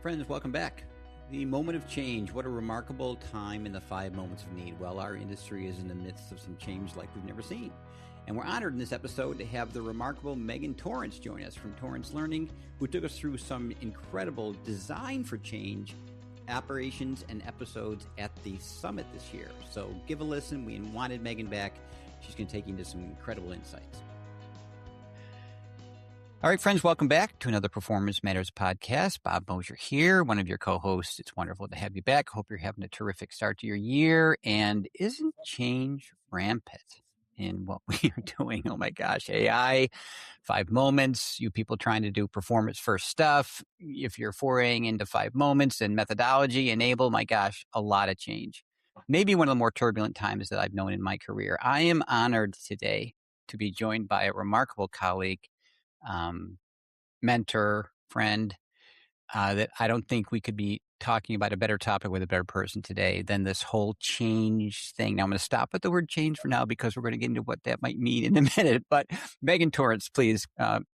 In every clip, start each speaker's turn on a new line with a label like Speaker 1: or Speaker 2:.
Speaker 1: Friends, welcome back. The moment of change. What a remarkable time in the 5 moments of need. Well, our industry is in the midst of some change like we've never seen. And we're honored in this episode to have the remarkable Megan Torrance join us from Torrance Learning, who took us through some incredible design for change operations and episodes at the summit this year. So give a listen. We wanted Megan back. She's going to take you into some incredible insights. All right, friends, welcome back to another Performance Matters podcast. Bob Mosher here, one of your co-hosts. It's wonderful to have you back. Hope you're having a terrific start to your year. And isn't change rampant in what we are doing? Oh my gosh, AI, 5 moments, you people trying to do performance first stuff. If you're foraying into 5 moments and methodology, enable, my gosh, a lot of change. Maybe one of the more turbulent times that I've known in my career. I am honored today to be joined by a remarkable colleague, mentor, friend, that I don't think we could be talking about a better topic with a better person today than this whole change thing. Now, I'm going to stop at the word change for now because we're going to get into what that might mean in a minute. But Megan Torrance, please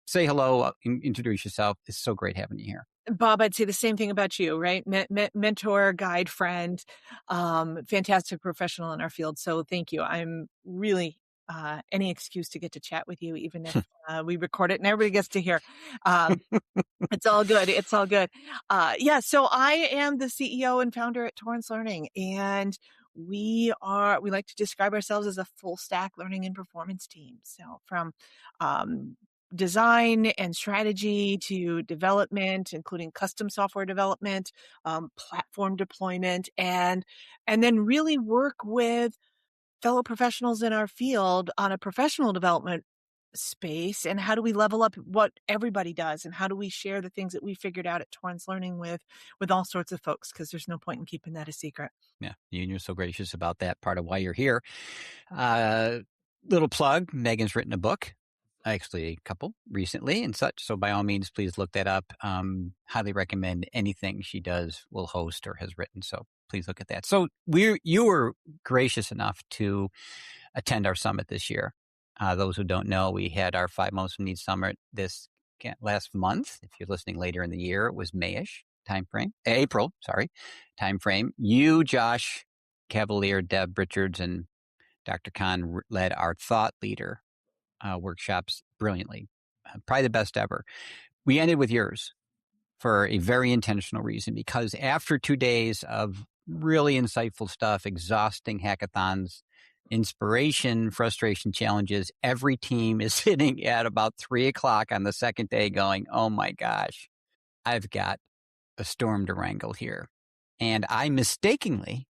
Speaker 1: say hello, introduce yourself. It's so great having you here.
Speaker 2: Bob, I'd say the same thing about you, right? Mentor, guide, friend, fantastic professional in our field. So thank you. I'm really any excuse to get to chat with you, even if we record it and everybody gets to hear. It's all good. It's all good. So I am the CEO and founder at Torrance Learning, and we like to describe ourselves as a full stack learning and performance team. So from design and strategy to development, including custom software development, platform deployment, and then really work with fellow professionals in our field on a professional development space. And how do we level up what everybody does? And how do we share the things that we figured out at Torrance Learning with all sorts of folks? Because there's no point in keeping that a secret.
Speaker 1: Yeah, you're so gracious about that part of why you're here. Little plug, Megan's written a book. Actually, a couple recently and such. So by all means, please look that up. Highly recommend anything she does, will host, or has written. So please look at that. So you were gracious enough to attend our summit this year. Those who don't know, we had our 5 Most Need Summit this last month. If you're listening later in the year, it was April timeframe. You, Josh Cavalier, Deb Richards, and Dr. Khan led our thought leader workshops brilliantly. Probably the best ever. We ended with yours for a very intentional reason, because after 2 days of really insightful stuff, exhausting hackathons, inspiration, frustration, challenges, every team is sitting at about 3:00 on the second day going, oh my gosh, I've got a storm to wrangle here. And I mistakenly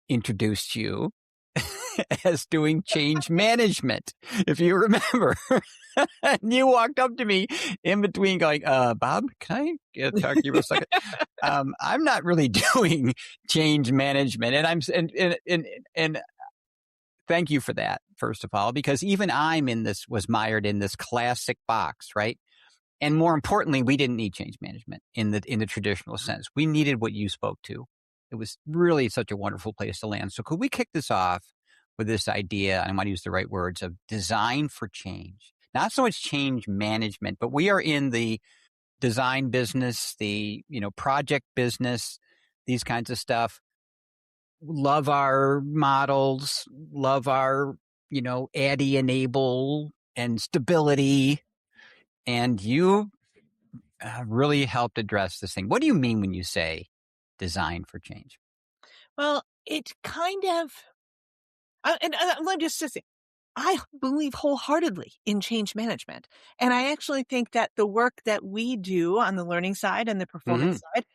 Speaker 1: introduced you as doing change management, if you remember. And you walked up to me in between going, Bob, can I talk to you for a second? I'm not really doing change management. And thank you for that, first of all, because even was mired in this classic box, right? And more importantly, we didn't need change management in the traditional sense. We needed what you spoke to. It was really such a wonderful place to land. So could we kick this off with this idea, I want to use the right words, of design for change? Not so much change management, but we are in the design business, the project business, these kinds of stuff. Love our models, love our ADDIE enable and stability. And you really helped address this thing. What do you mean when you say design for change?
Speaker 2: Well, it kind of, and let me just say, I believe wholeheartedly in change management. And I actually think that the work that we do on the learning side and the performance side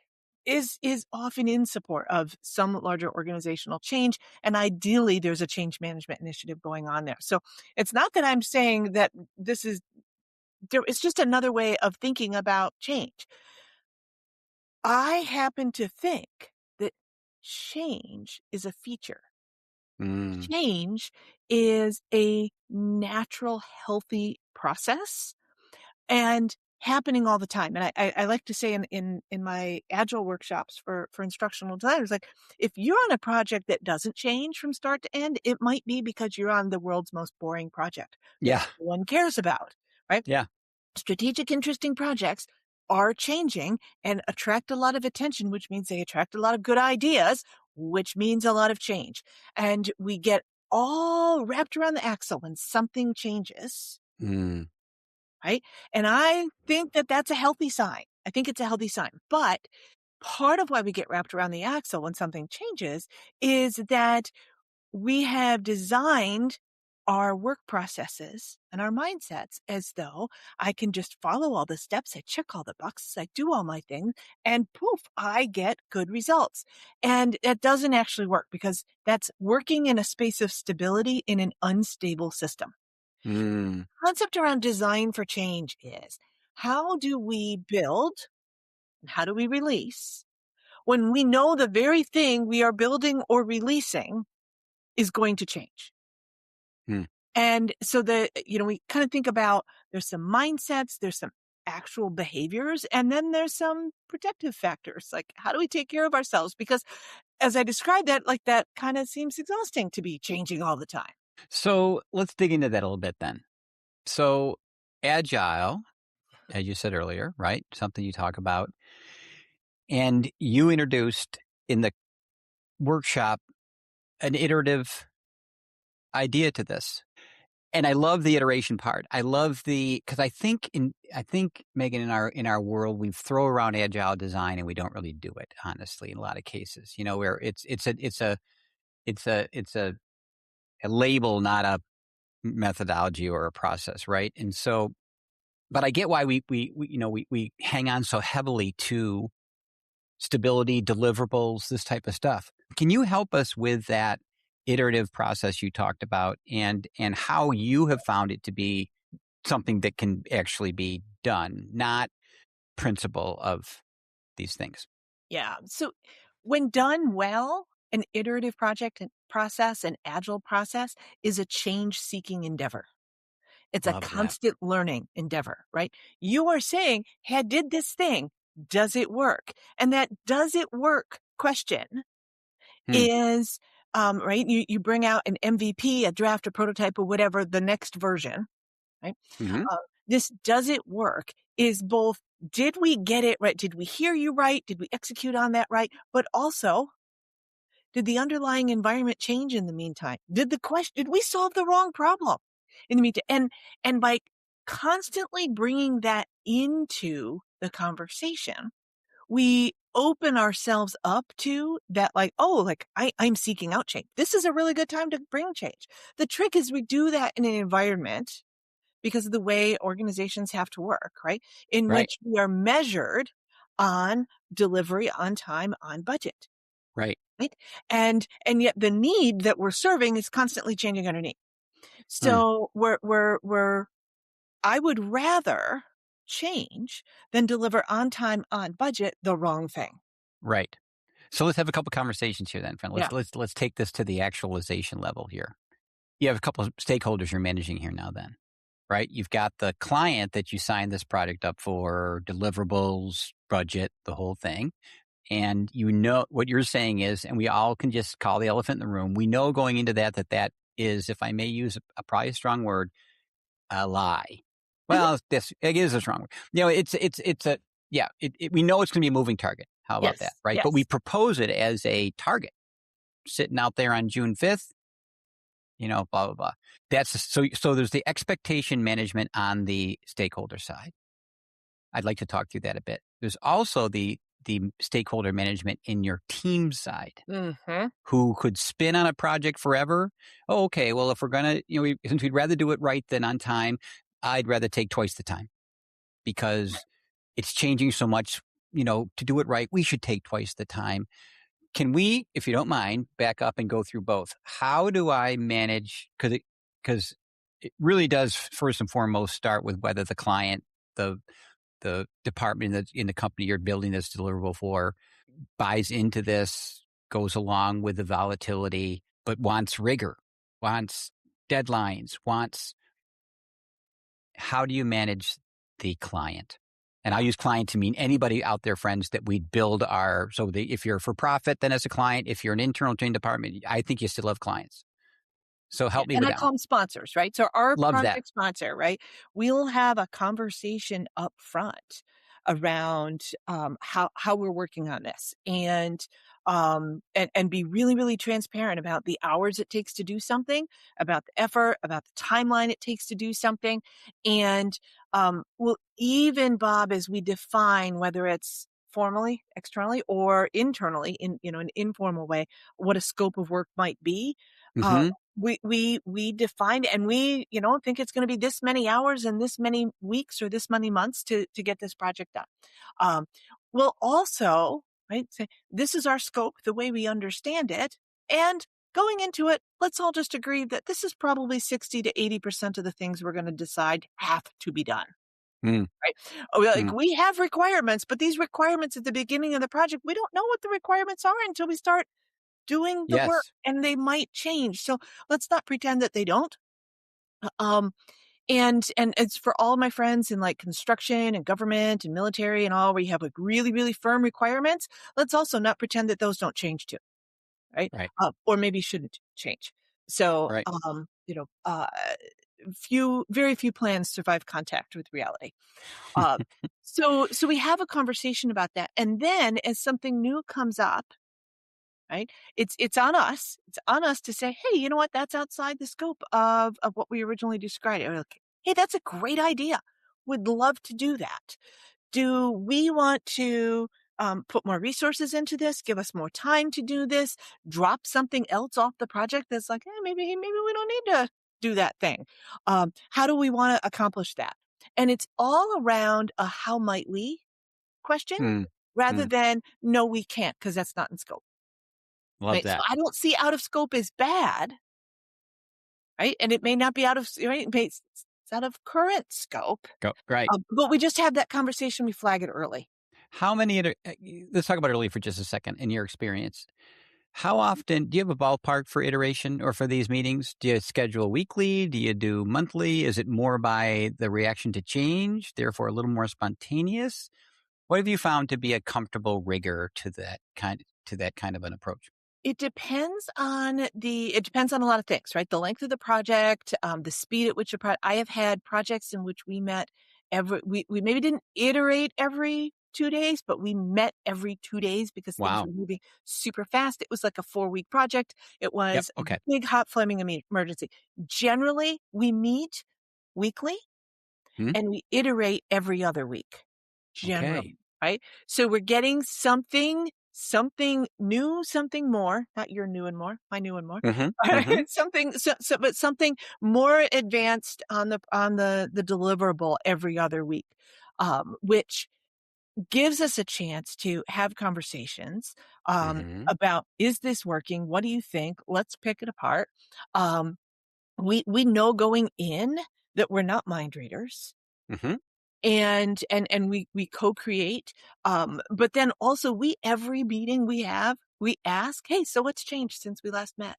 Speaker 2: is often in support of some larger organizational change. And ideally, there's a change management initiative going on there. So it's not that I'm saying that it's just another way of thinking about change. I happen to think that change is a feature. Change is a natural, healthy process and happening all the time. And I like to say in my agile workshops for instructional designers, like, if you're on a project that doesn't change from start to end, it might be because you're on the world's most boring project.
Speaker 1: Yeah.
Speaker 2: That no one cares about, right?
Speaker 1: Yeah.
Speaker 2: Strategic, interesting projects are changing and attract a lot of attention, which means they attract a lot of good ideas, which means a lot of change. And we get all wrapped around the axle when something changes,
Speaker 1: Mm,
Speaker 2: right? And I think that that's a healthy sign. I think it's a healthy sign. But part of why we get wrapped around the axle when something changes is that we have designed our work processes and our mindsets as though I can just follow all the steps, I check all the boxes, I do all my things, and poof, I get good results. And that doesn't actually work because that's working in a space of stability in an unstable system.
Speaker 1: mm,
Speaker 2: Concept around design for change is how do we build and how do we release when we know the very thing we are building or releasing is going to change?
Speaker 1: mm.
Speaker 2: And so we kind of think about there's some mindsets, there's some actual behaviors, and then there's some protective factors. Like, how do we take care of ourselves? Because as I described that, like that kind of seems exhausting to be changing all the time.
Speaker 1: So let's dig into that a little bit then. So agile, as you said earlier, right? Something you talk about. And you introduced in the workshop an iterative idea to this. And I love the iteration part. I love because I think Megan, in our world, we throw around agile design and we don't really do it, honestly, in a lot of cases, where it's a label, not a methodology or a process. Right. And so, but I get why we hang on so heavily to stability, deliverables, this type of stuff. Can you help us with that iterative process you talked about and how you have found it to be something that can actually be done, not principle of these things?
Speaker 2: Yeah. So when done well, an iterative project and process, an agile process is a change seeking endeavor. It's a
Speaker 1: Love that.
Speaker 2: constant learning endeavor, right? You are saying, hey, I did this thing. Does it work? And that does it work question
Speaker 1: Hmm.
Speaker 2: is, right? You bring out an MVP, a draft, a prototype, or whatever, the next version, right?
Speaker 1: Mm-hmm.
Speaker 2: Uh, this does it work is both, did we get it right? Did we hear you right? Did we execute on that right? But also, did the underlying environment change in the meantime? Did we solve the wrong problem in the meantime? And by constantly bringing that into the conversation, we open ourselves up to that, like, oh, like I'm seeking out change. This is a really good time to bring change. The trick is we do that in an environment because of the way organizations have to work, right? In
Speaker 1: Right.
Speaker 2: which we are measured on delivery, on time, on budget.
Speaker 1: Right.
Speaker 2: Right? And yet the need that we're serving is constantly changing underneath.
Speaker 1: Mm,
Speaker 2: So we're I would rather change than deliver on time, on budget, the wrong thing.
Speaker 1: right. So let's have a couple conversations here then, friend.
Speaker 2: Yeah.
Speaker 1: Let's take this to the actualization level here. You have a couple of stakeholders you're managing here now then, right? You've got the client that you signed this project up for, deliverables, budget, the whole thing. And what you're saying is, and we all can just call the elephant in the room. We know going into that is, if I may use probably a strong word, a lie.
Speaker 2: Mhm.
Speaker 1: Well, it is a strong word. Yeah, we know it's going to be a moving target. How about that?
Speaker 2: Yes.
Speaker 1: Right. But we
Speaker 2: Yes.
Speaker 1: propose it as a target sitting out there on June 5th, blah, blah, blah. So there's the expectation management on the stakeholder side. I'd like to talk through that a bit. There's also the stakeholder management in your team side,
Speaker 2: Mhm.
Speaker 1: who could spin on a project forever. Oh, okay, well, if we're gonna, since we'd rather do it right than on time, I'd rather take twice the time because it's changing so much. To do it right, we should take twice the time. Can we, if you don't mind, back up and go through both? How do I manage? Because it really does first and foremost start with whether the client, the the department in the company you're building this deliverable for, buys into this, goes along with the volatility, but wants rigor, wants deadlines, wants. How do you manage the client? And I'll use client to mean anybody out there, friends, that we build if you're for profit, then as a client, if you're an internal training department, I think you still have clients. So
Speaker 2: Yeah,
Speaker 1: help me
Speaker 2: and
Speaker 1: with
Speaker 2: I
Speaker 1: that
Speaker 2: call
Speaker 1: one.
Speaker 2: them sponsors, right? So our
Speaker 1: Love that.
Speaker 2: project sponsor, right? We'll have a conversation up front around how we're working on this, and be really, really transparent about the hours it takes to do something, about the effort, about the timeline it takes to do something. And we'll even, Bob, as we define whether it's formally, externally, or internally in an informal way, what a scope of work might be. Uh,
Speaker 1: Hmm.
Speaker 2: we define it, and we think it's going to be this many hours and this many weeks or this many months to get this project done. Um, we'll also, right, say this is our scope, the way we understand it, and going into it, let's all just agree that this is probably 60 to 80% of the things we're going to decide have to be done.
Speaker 1: Mm,
Speaker 2: Right? Oh, like
Speaker 1: mm.
Speaker 2: we have requirements, but these requirements at the beginning of the project, we don't know what the requirements are until we start doing the work,
Speaker 1: Yes.
Speaker 2: and they might change. So let's not pretend that they don't. Um, and it's for all my friends in like construction and government and military and all, where you have like really, really firm requirements. Let's also not pretend that those don't change too, right?
Speaker 1: Right.
Speaker 2: Or maybe shouldn't change. So,
Speaker 1: Right.
Speaker 2: very few plans survive contact with reality. Um, so we have a conversation about that. And then as something new comes up, right, it's on us. It's on us to say, hey, you know what? That's outside the scope of what we originally described. Or like, hey, that's a great idea. Would love to do that. Do we want to put more resources into this? Give us more time to do this? Drop something else off the project that's like, maybe we don't need to do that thing. How do we want to accomplish that? And it's all around a how might we question,
Speaker 1: Mm,
Speaker 2: rather
Speaker 1: mm.
Speaker 2: than no, we can't, because that's not in scope.
Speaker 1: Love
Speaker 2: Right? So
Speaker 1: that.
Speaker 2: I don't see out of scope as bad, right? And it may not be out of, right? It's out of current scope.
Speaker 1: Go. Right.
Speaker 2: But we just have that conversation. We flag it early.
Speaker 1: How many? Let's talk about early for just a second. In your experience, how often do you have a ballpark for iteration or for these meetings? Do you schedule weekly? Do you do monthly? Is it more by the reaction to change, therefore a little more spontaneous? What have you found to be a comfortable rigor to that kind of an approach?
Speaker 2: It depends on a lot of things, right? The length of the project, the speed at which I have had projects in which we met we maybe didn't iterate every 2 days, but we met every 2 days because things
Speaker 1: Wow.
Speaker 2: were moving super fast. It was like a 4-week project. It
Speaker 1: Yep.
Speaker 2: was a
Speaker 1: Okay.
Speaker 2: big hot Fleming emergency. Generally, we meet weekly
Speaker 1: Hmm?
Speaker 2: and we iterate every other week,
Speaker 1: Okay.
Speaker 2: generally, right? So we're getting something new, something more, not your new and more, my new and more.
Speaker 1: Hmm. Hmm.
Speaker 2: But something more advanced on the deliverable every other week, which gives us a chance to have conversations
Speaker 1: Hmm.
Speaker 2: about, is this working? What do you think? Let's pick it apart. Um, we know going in that we're not mind readers,
Speaker 1: Hmm.
Speaker 2: and we co-create. But then also, every meeting we have, we ask, hey, so what's changed since we last met?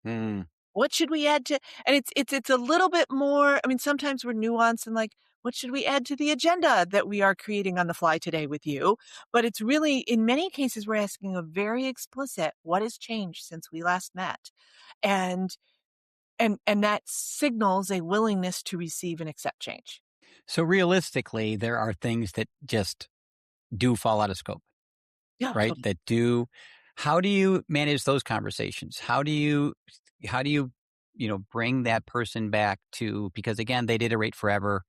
Speaker 1: Mm.
Speaker 2: What should we add to? And it's a little bit more, I mean, sometimes we're nuanced and like, what should we add to the agenda that we are creating on the fly today with you? But it's really, in many cases, we're asking a very explicit, what has changed since we last met? And and that signals a willingness to receive and accept change.
Speaker 1: So realistically, there are things that just do fall out of scope,
Speaker 2: Yeah,
Speaker 1: right?
Speaker 2: totally.
Speaker 1: That do. How do you manage those conversations? How do you bring that person back to, because again, they'd iterate forever.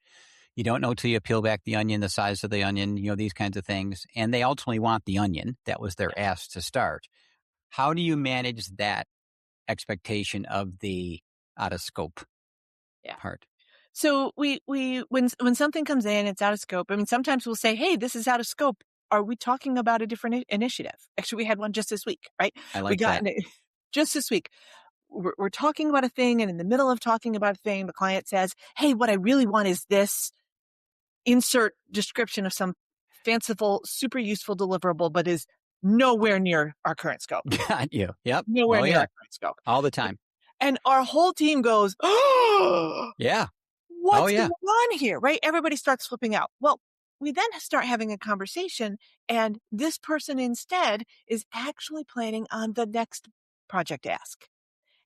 Speaker 1: You don't know till you peel back the onion, the size of the onion, these kinds of things. And they ultimately want the onion. That was their ask to start. How do you manage that expectation of the out of scope
Speaker 2: Yeah.
Speaker 1: part?
Speaker 2: So we when something comes in, it's out of scope. I mean, sometimes we'll say, "Hey, this is out of scope. Are we talking about a different initiative?" Actually, we had one just this week, right?
Speaker 1: I
Speaker 2: We
Speaker 1: like
Speaker 2: got
Speaker 1: that.
Speaker 2: in it just this week. We're talking about a thing, and in the middle of talking about a thing, the client says, "Hey, what I really want is this." Insert description of some fanciful, super useful deliverable, but is nowhere near our current scope.
Speaker 1: Got you. Yep.
Speaker 2: Nowhere
Speaker 1: Oh,
Speaker 2: near
Speaker 1: yeah.
Speaker 2: our current scope.
Speaker 1: All the time.
Speaker 2: And our whole team goes, "Oh,
Speaker 1: Yeah. Oh,
Speaker 2: what's
Speaker 1: yeah.
Speaker 2: going on here?" Right? Everybody starts flipping out. Well, we then start having a conversation, and this person instead is actually planning on the next project ask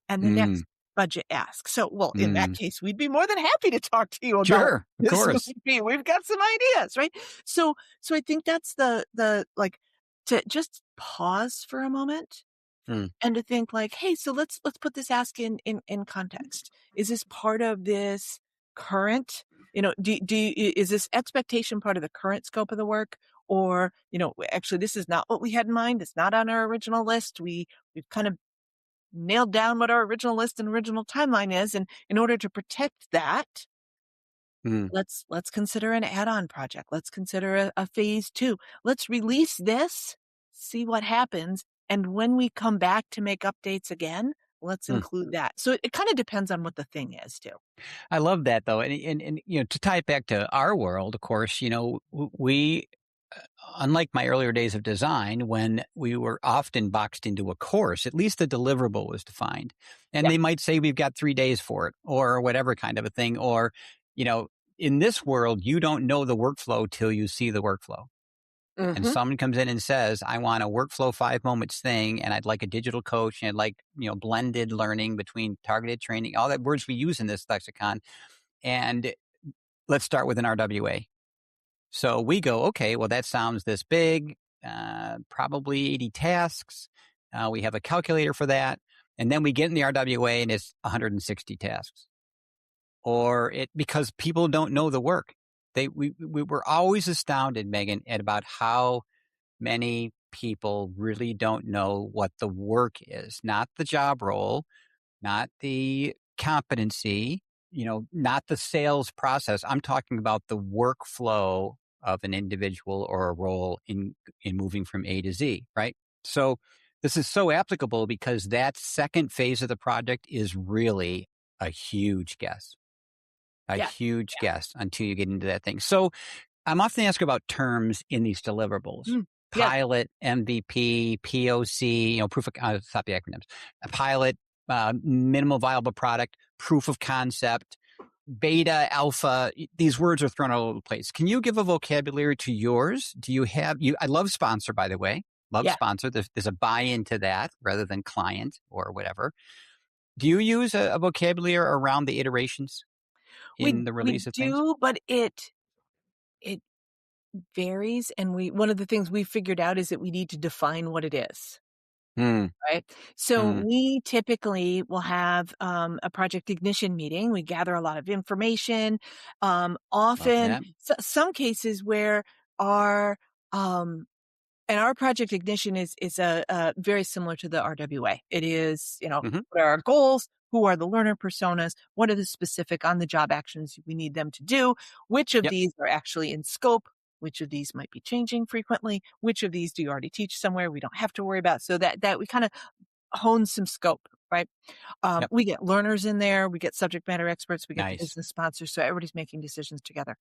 Speaker 2: and the
Speaker 1: Mm.
Speaker 2: next. budget ask. So, well, in that
Speaker 1: Mm.
Speaker 2: case, we'd be more than happy to talk to you about
Speaker 1: Sure, of
Speaker 2: this.
Speaker 1: course.
Speaker 2: We've got some ideas, right? So I think that's the like to just pause for a moment
Speaker 1: Mm,
Speaker 2: and to think like, hey, so let's put this ask in context. Is this part of this current, is this expectation part of the current scope of the work? Or, actually this is not what we had in mind. It's not on our original list. We've kind of nailed down what our original list and original timeline is. And in order to protect that,
Speaker 1: mm.
Speaker 2: let's consider an add-on project. Let's consider a phase two. Let's release this, see what happens. And when we come back to make updates again, let's
Speaker 1: Mm.
Speaker 2: include that. So it kind of depends on what the thing is too.
Speaker 1: I love that though, and to tie it back to our world, of course, we, unlike my earlier days of design, when we were often boxed into a course, at least the deliverable was defined, and
Speaker 2: Yeah.
Speaker 1: they might say we've got 3 days for it, or whatever kind of a thing, or you know, in this world, you don't know the workflow till you see the workflow. And
Speaker 2: Hmm.
Speaker 1: someone comes in and says, I want a workflow 5 moments thing, and I'd like a digital coach, and I'd like, blended learning between targeted training, all that words we use in this lexicon. And let's start with an RWA. So we go, okay, well, that sounds this big, probably 80 tasks. We have a calculator for that. And then we get in the RWA and it's 160 tasks. Or because people don't know the work. We were always astounded, Megan, at about how many people really don't know what the work is, not the job role, not the competency, not the sales process. I'm talking about the workflow of an individual or a role in moving from A to Z, right? So this is so applicable because that second phase of the project is really a huge guess, a
Speaker 2: Yeah.
Speaker 1: huge guess until you get into that thing. So I'm often asked about terms in these deliverables.
Speaker 2: Mm. Yeah.
Speaker 1: Pilot, MVP, POC, proof of, stop the acronyms. A pilot, minimal viable product, proof of concept, beta, alpha. These words are thrown all over the place. Can you give a vocabulary to yours? Do you have, I love sponsor, by the way. Love
Speaker 2: Yeah.
Speaker 1: sponsor. There's a buy-in to that rather than client or whatever. Do you use a vocabulary around the iterations
Speaker 2: We
Speaker 1: in the
Speaker 2: we
Speaker 1: release of things?
Speaker 2: do, but it varies. And one of the things we figured out is that we need to define what it is.
Speaker 1: Hmm.
Speaker 2: Right. So
Speaker 1: Hmm.
Speaker 2: we typically will have a project ignition meeting. We gather a lot of information.
Speaker 1: Love
Speaker 2: Often,
Speaker 1: that.
Speaker 2: some cases where our um, and our project ignition is a very similar to the RWA. It is,
Speaker 1: Hmm.
Speaker 2: what are our goals? Who are the learner personas? What are the specific on the job actions we need them to do? Which of
Speaker 1: Yep.
Speaker 2: these are actually in scope? Which of these might be changing frequently? Which of these do you already teach somewhere? We don't have to worry about. So that we kind of hone some scope, right?
Speaker 1: Yep.
Speaker 2: We get learners in there. We get subject matter experts. We get the
Speaker 1: Nice.
Speaker 2: business sponsors. So everybody's making decisions together.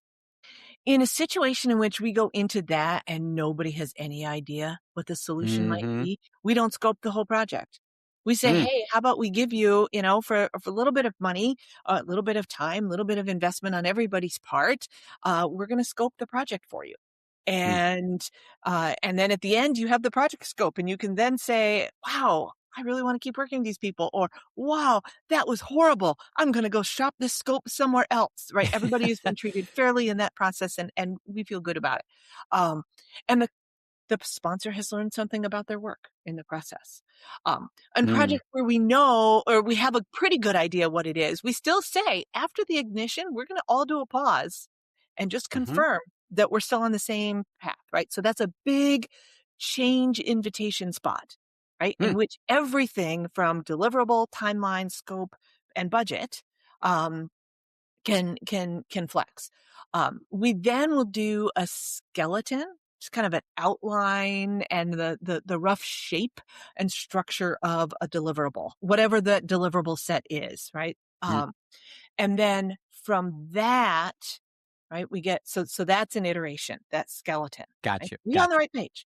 Speaker 2: In a situation in which we go into that and nobody has any idea what the solution might
Speaker 1: Mhm.
Speaker 2: be, we don't scope the whole project. We say,
Speaker 1: Mm,
Speaker 2: hey, how about we give you, for a little bit of money, a little bit of time, a little bit of investment on everybody's part. We're going to scope the project for you.
Speaker 1: mm.
Speaker 2: And then at the end, you have the project scope and you can then say, wow, I really want to keep working with these people. Or, wow, that was horrible. I'm going to go shop this scope somewhere else, right? Everybody has been treated fairly in that process and we feel good about it. Um, and the sponsor has learned something about their work in the process. And
Speaker 1: Mm,
Speaker 2: projects where we know or we have a pretty good idea what it is, we still say after the ignition, we're going to all do a pause and just
Speaker 1: mhm,
Speaker 2: confirm that we're still on the same path, right? So that's a big change invitation spot, right?
Speaker 1: mm,
Speaker 2: In which everything from deliverable, timeline, scope, and budget um, can flex. We then will do a skeleton, just kind of an outline and the rough shape and structure of a deliverable, whatever the deliverable set is, right?
Speaker 1: mm.
Speaker 2: And then from that, right, we get so that's an iteration, that skeleton. Right?
Speaker 1: Gotcha,
Speaker 2: We on the
Speaker 1: gotcha.
Speaker 2: right page.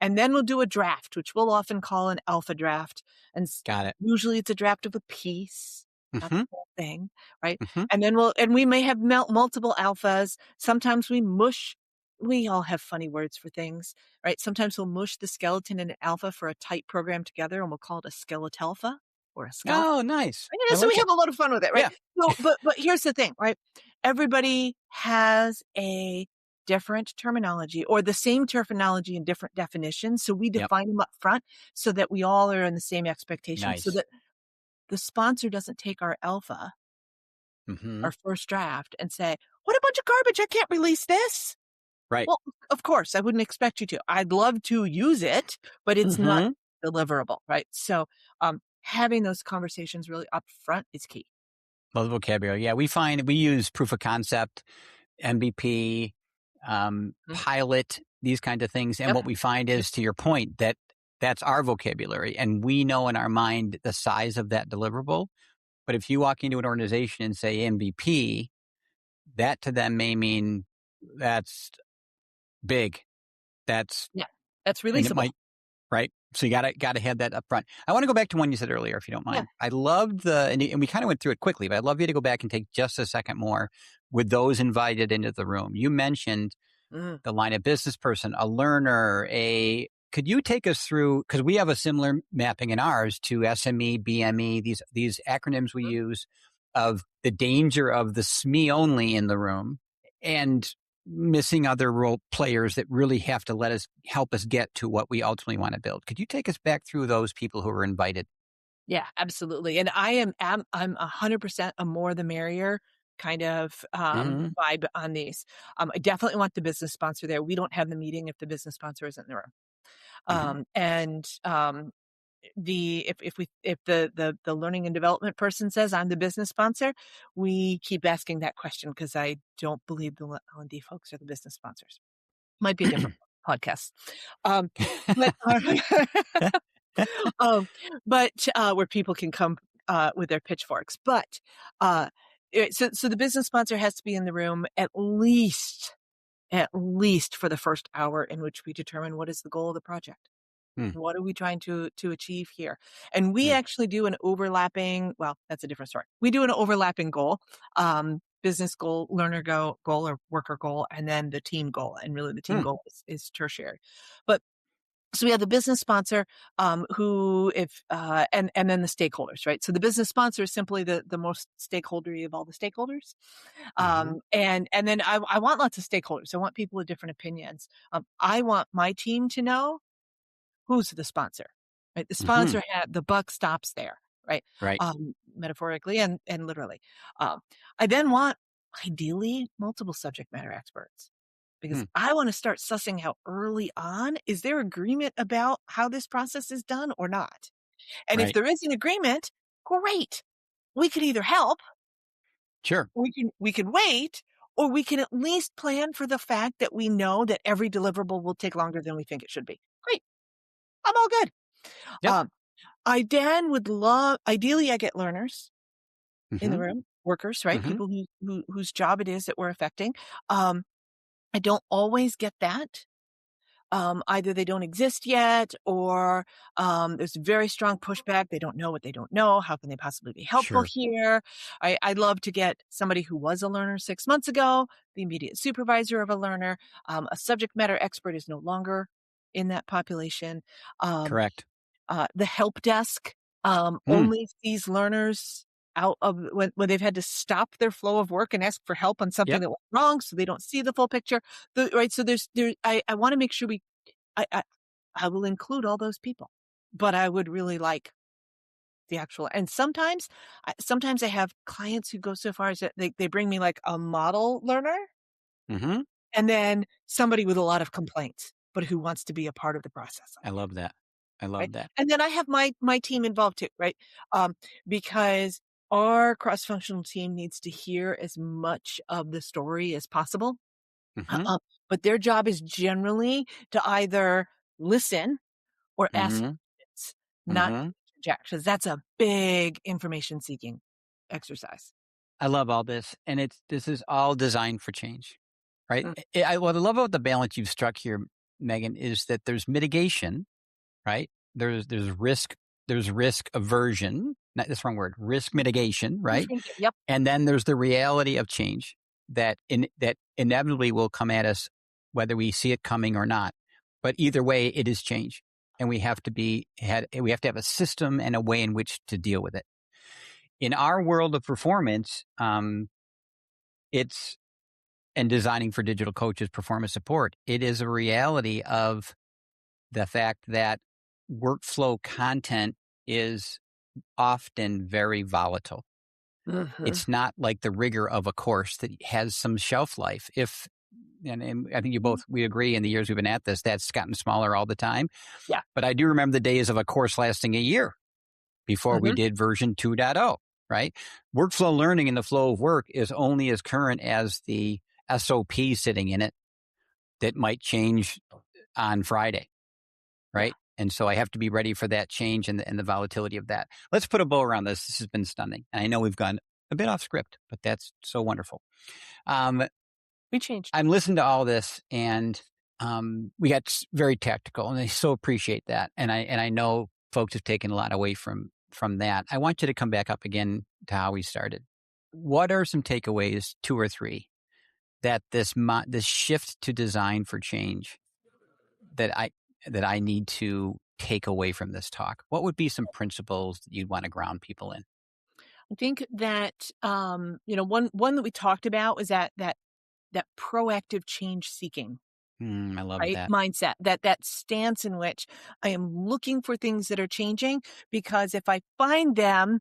Speaker 2: And then we'll do a draft, which we'll often call an alpha draft. And
Speaker 1: Got it.
Speaker 2: usually it's a draft of a piece, not the
Speaker 1: Mhm,
Speaker 2: whole thing, right?
Speaker 1: mhm.
Speaker 2: And then we may have multiple alphas. Sometimes we all have funny words for things, right? Sometimes we'll mush the skeleton and alpha for a tight program together and we'll call it a skeletalpha. or a scarf.
Speaker 1: Oh, nice.
Speaker 2: Yeah,
Speaker 1: I
Speaker 2: so we
Speaker 1: like it.
Speaker 2: have a lot of fun with it, right?
Speaker 1: Yeah.
Speaker 2: So, but here's the thing, right? Everybody has a different terminology or the same terminology in different definitions. So we
Speaker 1: Yep.
Speaker 2: define them up front so that we all are in the same expectation so
Speaker 1: Nice.
Speaker 2: that the sponsor doesn't take our alpha,
Speaker 1: Mm-hmm.
Speaker 2: our first draft and say, what a bunch of garbage. I can't release this.
Speaker 1: Right.
Speaker 2: Well, of course, I wouldn't expect you to. I'd love to use it, but it's not
Speaker 1: Mm-hmm.
Speaker 2: deliverable, right? So, having those conversations really up front is key.
Speaker 1: Love the vocabulary. Yeah, we find we use proof of concept, MVP,
Speaker 2: Mhm.
Speaker 1: pilot, these kinds of things. And
Speaker 2: Yep.
Speaker 1: what we find
Speaker 2: Yep.
Speaker 1: is, to your point, that that's our vocabulary, and we know in our mind the size of that deliverable. But if you walk into an organization and say MVP, that to them may mean that's big. That's
Speaker 2: Yeah. That's
Speaker 1: and it
Speaker 2: releasable.
Speaker 1: might right. So you gotta have that up front. I want to go back to one you said earlier, if you don't
Speaker 2: Yeah.
Speaker 1: mind. I loved and we kind of went through it quickly, but I'd love you to go back and take just a second more with those invited into the room. You mentioned
Speaker 2: Mm,
Speaker 1: the line of business person, a learner, could you take us through, because we have a similar mapping in ours to SME, BME, these acronyms we
Speaker 2: mhm.
Speaker 1: use of the danger of the SME only in the room and missing other role players that really have to help us get to what we ultimately want to build. Could you take us back through those people who were invited?
Speaker 2: Yeah, absolutely. And I'm 100% a more the merrier kind of
Speaker 1: Hmm.
Speaker 2: vibe on these. I definitely want the business sponsor there. We don't have the meeting if the business sponsor isn't in the room.
Speaker 1: Hmm.
Speaker 2: And the if the learning and development person says I'm the business sponsor, we keep asking that question because I don't believe the L&D folks are the business sponsors. Might be a different podcast. Um, but um, where people can come with their pitchforks. But so the business sponsor has to be in the room at least for the first hour in which we determine what is the goal of the project.
Speaker 1: Hmm.
Speaker 2: What are we trying to achieve here? And we
Speaker 1: Hmm.
Speaker 2: actually do an overlapping, well, that's a different story. We do an overlapping goal, business goal, goal or worker goal, and then the team goal. And really the team
Speaker 1: Hmm.
Speaker 2: goal is tertiary. But so we have the business sponsor, who if and then the stakeholders, right? So the business sponsor is simply the most stakeholdery of all the stakeholders,
Speaker 1: Hmm.
Speaker 2: and then I want lots of stakeholders. I want people with different opinions. I want my team to know who's the sponsor, right? The
Speaker 1: Hmm.
Speaker 2: sponsor had the buck stops there, right?
Speaker 1: Right.
Speaker 2: Metaphorically and literally. I then want ideally multiple subject matter experts because
Speaker 1: Hmm.
Speaker 2: I want to start sussing out early on, is there agreement about how this process is done or not? And if
Speaker 1: Right.
Speaker 2: there is an agreement, great. We could either help,
Speaker 1: Sure.
Speaker 2: we can wait, or we can at least plan for the fact that we know that every deliverable will take longer than we think it should be. Great. I'm all good.
Speaker 1: Yep.
Speaker 2: Um, I then would love ideally, I get learners in the
Speaker 1: Hmm.
Speaker 2: room, workers, right?
Speaker 1: Hmm.
Speaker 2: People whose job it is that we're affecting. Um, I don't always get that. Either they don't exist yet or, there's very strong pushback. They don't know what they don't know. How can they possibly be helpful
Speaker 1: Sure.
Speaker 2: here? I'd love to get somebody who was a learner 6 months ago, the immediate supervisor of a learner. A subject matter expert is no longer in that population. Um,
Speaker 1: Correct.
Speaker 2: the help desk,
Speaker 1: Hmm.
Speaker 2: only sees learners out of when they've had to stop their flow of work and ask for help on something
Speaker 1: Yep.
Speaker 2: that went wrong, so they don't see the full picture. Right, so I wanna make sure I I I will include all those people, but I would really like the actual and sometimes I have clients who go so far as that they bring me, like, a model learner
Speaker 1: Hmm.
Speaker 2: and then somebody with a lot of complaints, but who wants to be a part of the process.
Speaker 1: I love that. I
Speaker 2: Right?
Speaker 1: love that.
Speaker 2: And then I have my team involved too, right? Because our cross-functional team needs to hear as much of the story as possible.
Speaker 1: Hmm.
Speaker 2: Uh, but their job is generally to either listen or ask
Speaker 1: Hmm.
Speaker 2: questions, not
Speaker 1: Hmm.
Speaker 2: interject, because that's a big information seeking exercise.
Speaker 1: I love all this, and this is all designed for change, right?
Speaker 2: Mm,
Speaker 1: What I love about the balance you've struck here, Megan, is that there's mitigation, right? There's risk aversion. Not this wrong word. Risk mitigation, right?
Speaker 2: Yep.
Speaker 1: And then there's the reality of change that inevitably will come at us, whether we see it coming or not. But either way, it is change. and we have to have a system and a way in which to deal with it. In our world of performance, it's and designing for digital coaches performance support, it is a reality of the fact that workflow content is often very volatile.
Speaker 2: Mhm.
Speaker 1: It's not like the rigor of a course that has some shelf life. And I think we agree in the years we've been at this, that's gotten smaller all the time.
Speaker 2: Yeah.
Speaker 1: But I do remember the days of a course lasting a year before we
Speaker 2: Mhm.
Speaker 1: did version 2.0, right? Workflow learning and the flow of work is only as current as the SOP sitting in it that might change on Friday,
Speaker 2: Yeah.
Speaker 1: right? And so I have to be ready for that change and the volatility of that. Let's put a bow around this. This has been stunning. And I know we've gone a bit off script, but that's so wonderful. Um,
Speaker 2: We changed.
Speaker 1: I'm listening to all this, and we got very tactical, and I so appreciate that. And I know folks have taken a lot away from that. I want you to come back up again to how we started. What are some takeaways, two or three, that this shift to design for change that I need to take away from this talk? What would be some principles that you'd want to ground people in?
Speaker 2: I think that, one that we talked about was that proactive change seeking.
Speaker 1: I love
Speaker 2: Right?
Speaker 1: that.
Speaker 2: Mindset, that stance in which I am looking for things that are changing, because if I find them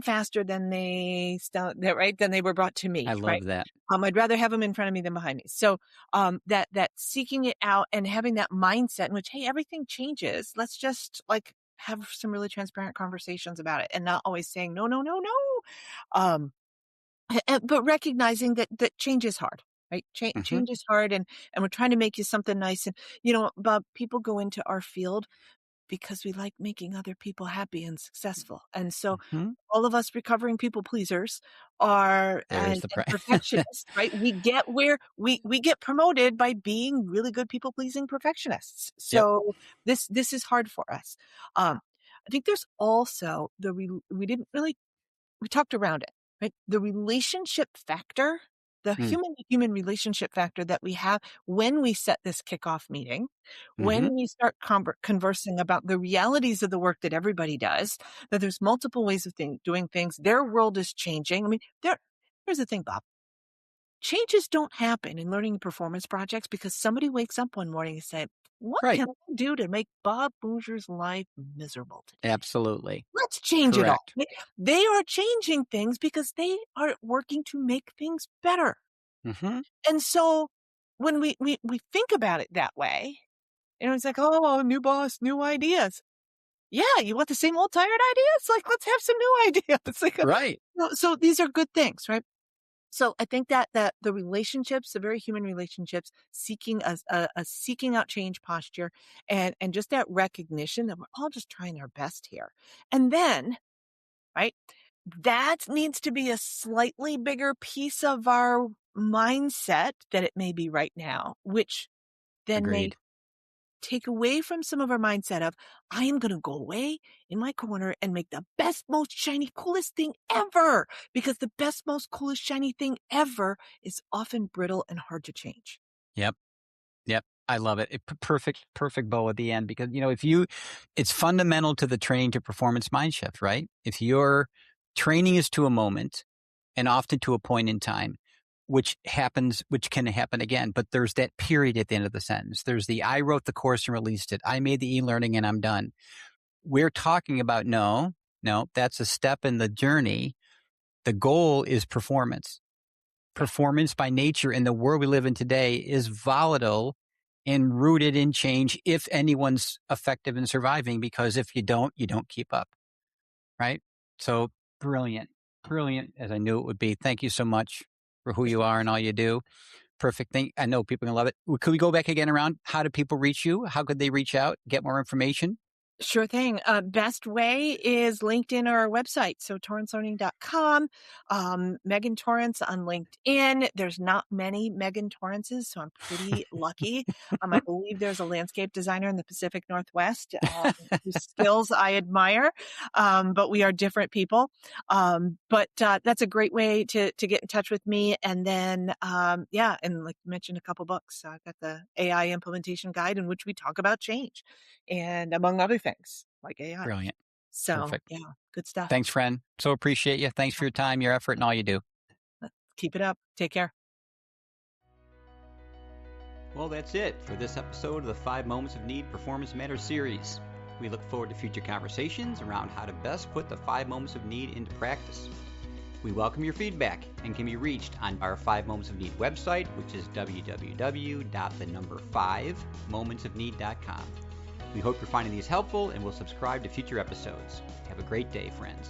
Speaker 2: faster than right, than they were brought to
Speaker 1: I
Speaker 2: me, right?
Speaker 1: love that.
Speaker 2: I'd rather have them in front of me than behind me. So, that seeking it out and having that mindset in which, hey, everything changes. Let's just like have some really transparent conversations about it, and not always saying no, no, no, no. Um, but recognizing that change is hard, right?
Speaker 1: Hmm.
Speaker 2: Change is hard, and we're trying to make you something nice. And, Bob, people go into our field because we like making other people happy and successful. And so
Speaker 1: Hmm.
Speaker 2: all of us recovering people pleasers are
Speaker 1: There's the
Speaker 2: and perfectionists, right? We get where we get promoted by being really good people pleasing perfectionists.
Speaker 1: Yep.
Speaker 2: So this is hard for us. I think there's also we didn't really we talked around it, right? The relationship factor, the
Speaker 1: Mm.
Speaker 2: human relationship factor that we have when we set this kickoff meeting,
Speaker 1: Hmm.
Speaker 2: when we start conversing about the realities of the work that everybody does, that there's multiple ways of doing things. Their world is changing. I mean, here's the thing, Bob. Changes don't happen in learning and performance projects because somebody wakes up one morning and say, what
Speaker 1: Right.
Speaker 2: can I do to make Bob Boozer's life miserable today?
Speaker 1: Absolutely.
Speaker 2: Let's change it all.
Speaker 1: Correct.
Speaker 2: They are changing things because they are working to make things better.
Speaker 1: Hmm.
Speaker 2: And so when we think about it that way, it's like, oh, new boss, new ideas. Yeah, you want the same old tired ideas? Like, let's have some new ideas. It's like,
Speaker 1: Right.
Speaker 2: so these are good things, right? So I think that the relationships, the very human relationships, seeking a seeking out change posture, and just that recognition that we're all just trying our best here. And then, right? That needs to be a slightly bigger piece of our mindset than it may be right now, which then may
Speaker 1: Agreed.
Speaker 2: take away from some of our mindset of, I am going to go away in my corner and make the best, most shiny, coolest thing ever. Because the best, most coolest, shiny thing ever is often brittle and hard to change.
Speaker 1: Yep. Yep. I love it. Perfect bow at the end because, it's fundamental to the training to performance mind shift, right? If your training is to a moment and often to a point in time, which can happen again, but there's that period at the end of the sentence. There's I wrote the course and released it. I made the e-learning and I'm done. We're talking about no, that's a step in the journey. The goal is performance.
Speaker 2: Yeah.
Speaker 1: Performance by nature in the world we live in today is volatile and rooted in change if anyone's effective in surviving, because if you don't keep up. Right. So brilliant, brilliant as I knew it would be. Thank you so much for who you are and all you do. Perfect thing. I know people are going to love it. Could we go back again around? How do people reach you? How could they reach out, get more information?
Speaker 2: Sure thing. Best way is LinkedIn or our website. So torrancelearning.com. Megan Torrance on LinkedIn. There's not many Megan Torrances, so I'm pretty lucky. I believe there's a landscape designer in the Pacific Northwest whose skills I admire, but we are different people. But that's a great way to get in touch with me. And then, yeah, and like I mentioned, a couple books. I've got the AI implementation guide in which we talk about change and among other things like AI.
Speaker 1: Brilliant.
Speaker 2: So
Speaker 1: Perfect.
Speaker 2: yeah, good stuff.
Speaker 1: Thanks, friend. So appreciate you. Thanks for your time, your effort, and all you do.
Speaker 2: Keep it up. Take care.
Speaker 1: Well, that's it for this episode of the 5 Moments of Need Performance Matters series. We look forward to future conversations around how to best put the 5 Moments of Need into practice. We welcome your feedback and can be reached on our 5 Moments of Need website, which is www.5momentsofneed.com. We hope you're finding these helpful and will subscribe to future episodes. Have a great day, friends.